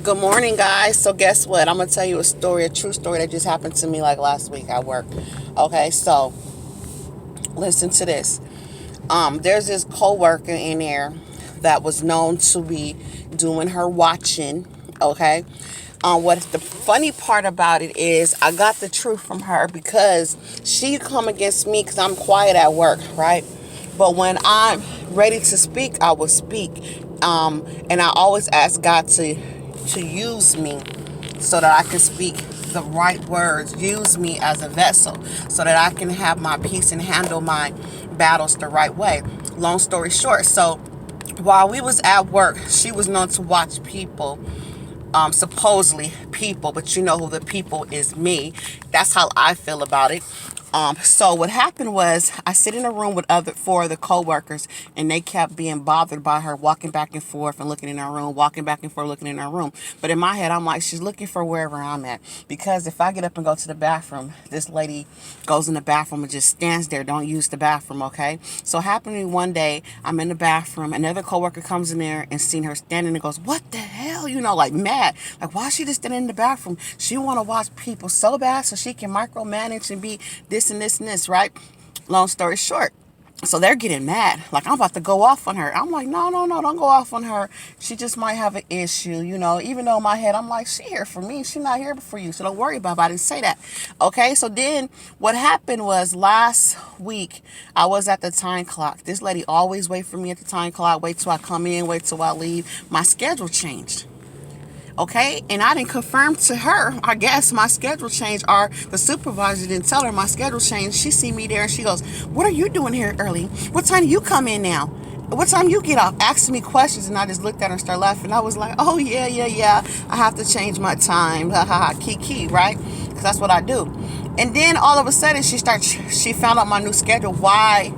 Good morning, guys. So guess what? I'm gonna tell you a story, a true story that just happened to me like last week at work. Okay, so listen to this. There's this coworker in there that was known to be doing her watching. Okay. What the funny part about it is I got the truth from her because she come against me because I'm quiet at work, right? But when I'm ready to speak, I will speak. And I always ask God to use me so that I can speak the right words. Use me as a vessel so that I can have my peace and handle my battles the right way. Long story short, so while we was at work, she was known to watch people, supposedly people, but you know who the people is, me. That's how I feel about it. So what happened was I sit in a room with other four of the co-workers, and they kept being bothered by her walking back and forth and looking in her room, walking back and forth, looking in her room. But in my head, I'm like, she's looking for wherever I'm at. Because if I get up and go to the bathroom, this lady goes in the bathroom and just stands there, don't use the bathroom, okay? So happening one day, I'm in the bathroom, another coworker comes in there and seen her standing and goes, what the hell? You know, like mad. Like, why is she just standing in the bathroom? She want to watch people so bad so she can micromanage and be this and this and this, right? Long story short. So they're getting mad. Like, I'm about to go off on her. I'm like, no, don't go off on her. She just might have an issue, you know. Even though in my head, I'm like, she here for me. She not here for you. So don't worry about it. I didn't say that. Okay, so then what happened was last week, I was at the time clock. This lady always wait for me at the time clock. Wait till I come in. Wait till I leave. My schedule changed. Okay, and I didn't confirm to her, I guess my schedule changed, or the supervisor didn't tell her my schedule changed. She see me there and she goes, what are you doing here early? What time do you come in now? What time you get off? Asking me questions, and I just looked at her and started laughing. I was like, oh yeah, I have to change my time, ha ha ha, kiki, right? Because that's what I do. And then all of a sudden she found out my new schedule. Why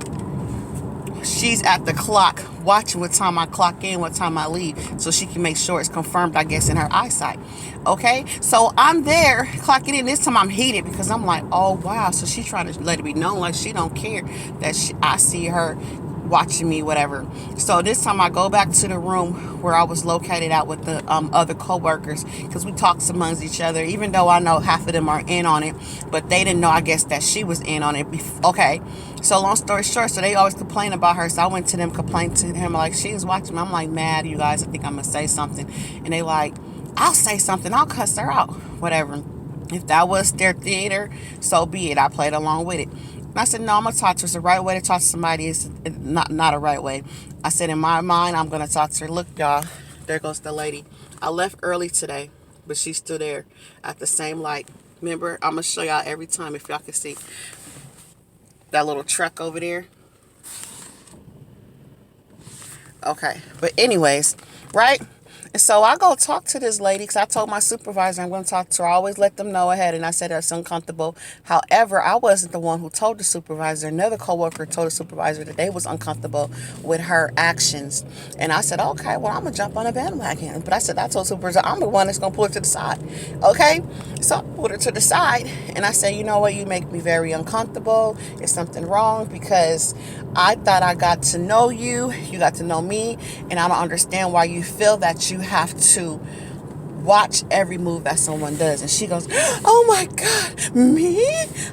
she's at the clock watching what time I clock in, what time I leave, so she can make sure it's confirmed, I guess, in her eyesight. Okay, so I'm there clocking in. This time I'm heated because I'm like, oh wow, so she's trying to let it be known like she don't care that I see her watching me, whatever. So this time I go back to the room where I was located at with the other co-workers, because we talked amongst each other, even though I know half of them are in on it, but they didn't know, I guess, that she was in on it. Okay, so long story short, so they always complain about her. So I went to them, complained to him, like, she was watching me. I'm like, mad, you guys, I think I'm gonna say something. And they like, I'll say something, I'll cuss her out, whatever. If that was their theater, so be it. I played along with it. And I said, no, I'm going to talk to her. The right way to talk to somebody is not a right way. I said, in my mind, I'm going to talk to her. Look, y'all, there goes the lady. I left early today, but she's still there at the same light. Remember, I'm going to show y'all every time if y'all can see that little truck over there. Okay, but anyways, right? And so I go talk to this lady because I told my supervisor I'm going to talk to her. I always let them know ahead, and I said it's uncomfortable. However, I wasn't the one who told the supervisor. Another coworker told the supervisor that they was uncomfortable with her actions. And I said, okay, well, I'm going to jump on a bandwagon. But I said, I told the supervisor, I'm the one that's going to pull her to the side. Okay? So I pulled her to the side, and I said, you know what? You make me very uncomfortable. Is something wrong? Because I thought I got to know you. You got to know me. And I don't understand why you feel that you have to watch every move that someone does. And she goes, oh my God, me?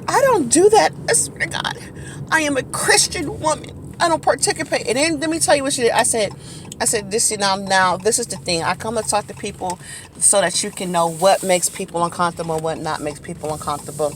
I don't do that. I swear to God, I am a Christian woman. I don't participate. And then let me tell you what she did. I said, this, now, this is the thing. I come to talk to people so that you can know what makes people uncomfortable, what not makes people uncomfortable.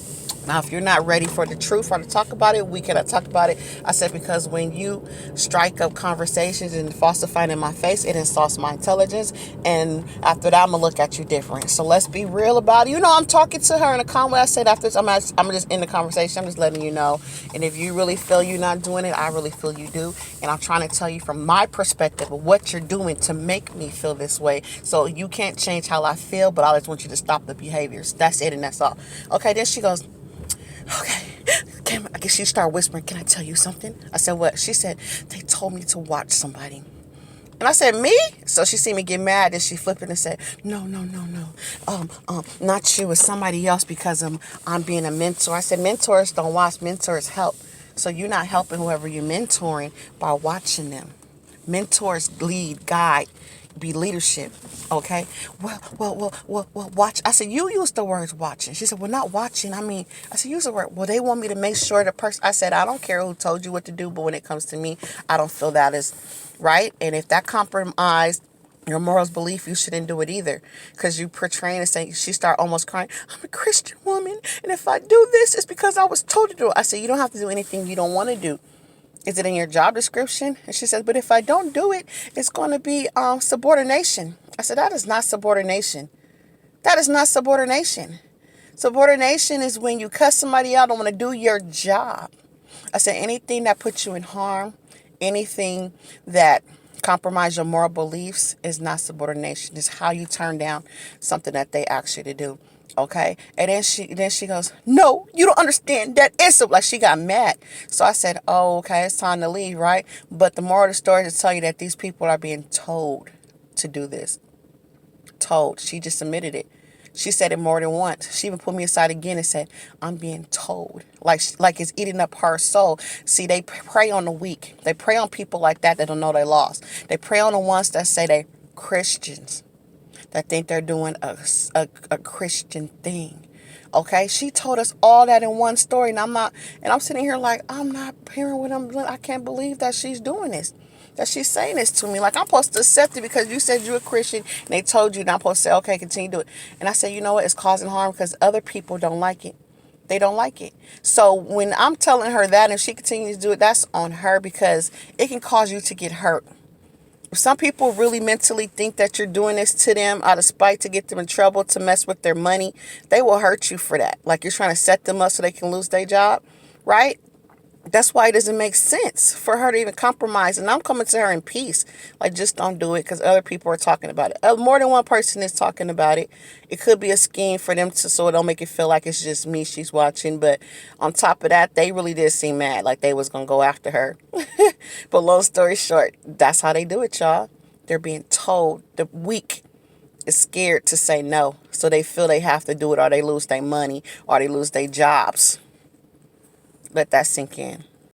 Now, if you're not ready for the truth or to talk about it, we cannot talk about it. I said, because when you strike up conversations and falsify in my face, it insults my intelligence. And after that, I'm going to look at you different. So let's be real about it. You know, I'm talking to her in a calm way. I said, after this, I'm just in the conversation. I'm just letting you know. And if you really feel you're not doing it, I really feel you do. And I'm trying to tell you from my perspective of what you're doing to make me feel this way. So you can't change how I feel, but I just want you to stop the behaviors. That's it, and that's all. Okay, then she goes, okay. I guess she started whispering, can I tell you something? I said, what? She said, they told me to watch somebody. And I said, me? So she seen me get mad, and she flipped it and said, no. Not you, it's somebody else, because I'm being a mentor. I said, mentors don't watch, mentors help. So you're not helping whoever you're mentoring by watching them. Mentors lead, guide, be leadership. Okay. Well, watch. I said, you use the words watching. She said, well, not watching. I mean, I said, use the word. Well, they want me to make sure the person, I said, I don't care who told you what to do, but when it comes to me, I don't feel that is right. And if that compromised your morals belief, you shouldn't do it either, because you portraying and saying, she start almost crying, I'm a Christian woman, and if I do this, it's because I was told to do it. I said, you don't have to do anything you don't want to do. Is it in your job description? And she says, but if I don't do it, it's going to be subordination. I said, that is not subordination. That is not subordination. Subordination is when you cuss somebody out and want to do your job. I said, anything that puts you in harm, anything that compromise your moral beliefs is not subordination. It's how you turn down something that they ask you to do. Okay. And then she goes, no, you don't understand. That is so, like, she got mad. So I said, oh, okay, it's time to leave, right? But the moral of the story is to tell you that these people are being told to do this. Told. She just admitted it. She said it more than once. She even put me aside again and said, I'm being told. Like it's eating up her soul. See, they prey on the weak. They prey on people like that don't know they lost. They prey on the ones that say they Christians, that think they're doing a Christian thing. Okay, she told us all that in one story, and I'm sitting here like, I'm not hearing what I'm doing. I can't believe that she's doing this, that she's saying this to me. Like, I'm supposed to accept it because you said you're a Christian, and they told you, and I'm supposed to say, okay, continue to do it. And I said, you know what, it's causing harm because other people don't like it. They don't like it. So when I'm telling her that, and she continues to do it, that's on her, because it can cause you to get hurt. If some people really mentally think that you're doing this to them out of spite, to get them in trouble, to mess with their money, they will hurt you for that. Like, you're trying to set them up so they can lose their job, right? That's why it doesn't make sense for her to even compromise. And I'm coming to her in peace. Like, just don't do it, because other people are talking about it. More than one person is talking about it. It could be a scheme for them to, so it don't make it feel like it's just me she's watching. But on top of that, they really did seem mad, like they was going to go after her. But long story short, that's how they do it, y'all. They're being told. The weak is scared to say no. So they feel they have to do it, or they lose their money, or they lose their jobs. Let that sink in.